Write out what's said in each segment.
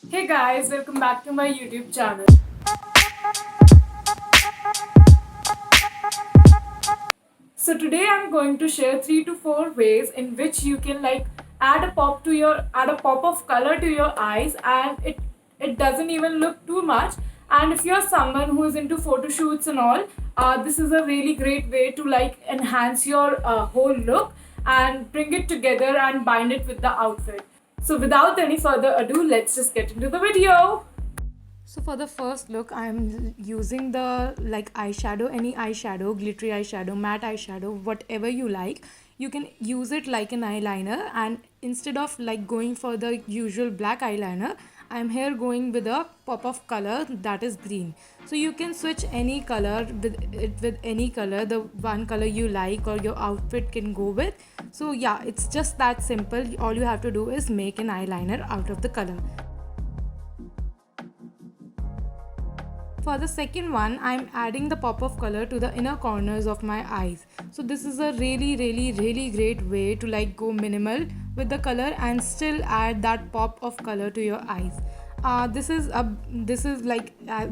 Hey guys, welcome back to my YouTube channel. So today I'm going to share 3 to 4 ways in which you can add a pop of color to your eyes, and it doesn't even look too much. And if you're someone who is into photo shoots and all, this is a really great way to enhance your whole look and bring it together and bind it with the outfit. So without any further ado, let's just get into the video. So for the first look, I'm using the eyeshadow, any eyeshadow, glittery eyeshadow, matte eyeshadow, whatever you like. You can use it like an eyeliner, and instead of going for the usual black eyeliner, I'm here going with a pop of color that is green. So you can switch any color with any color, the one color you like or your outfit can go with. So yeah, it's just that simple. All you have to do is make an eyeliner out of the color. For the second one, I'm adding the pop of color to the inner corners of my eyes. So this is a really great way to go minimal with the color and still add that pop of color to your eyes.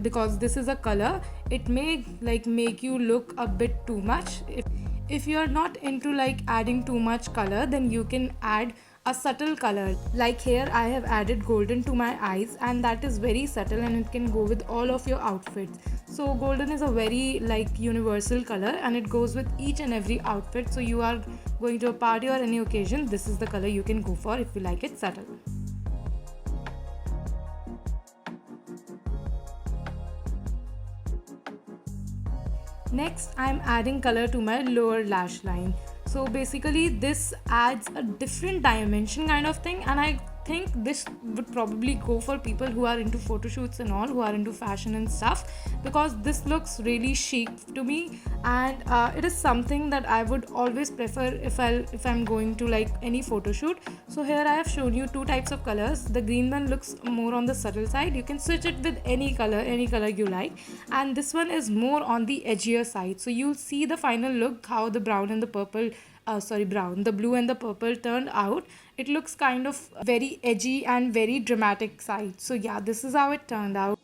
Because this is a color, it may make you look a bit too much. If you are not into adding too much color, then you can add a subtle color. Like here I have added golden to my eyes, and that is very subtle and it can go with all of your outfits. So golden is a very universal color and it goes with each and every outfit. So you are going to a party or any occasion, this is the color you can go for if you like it subtle. Next, I'm adding color to my lower lash line. So basically this adds a different dimension kind of thing, and I think this would probably go for people who are into photo shoots and all, who are into fashion and stuff, because this looks really chic to me, and it is something that I would always prefer if I'm going to any photo shoot. So here I have shown you two types of colors. The green one looks more on the subtle side. You can switch it with any color you like, and this one is more on the edgier side. So you'll see the final look, how the brown and the purple the blue and the purple turned out. It looks kind of very edgy and very dramatic side. So yeah, this is how it turned out.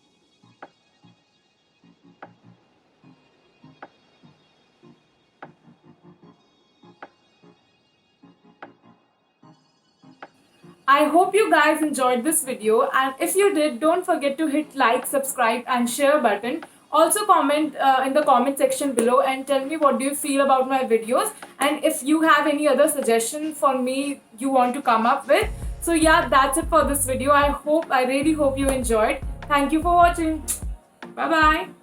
I hope you guys enjoyed this video, and if you did, don't forget to hit like, subscribe and share button. Also comment in the comment section below and tell me what do you feel about my videos, and if you have any other suggestion for me you want to come up with. So yeah, that's it for this video. I really hope you enjoyed. Thank you for watching. Bye bye.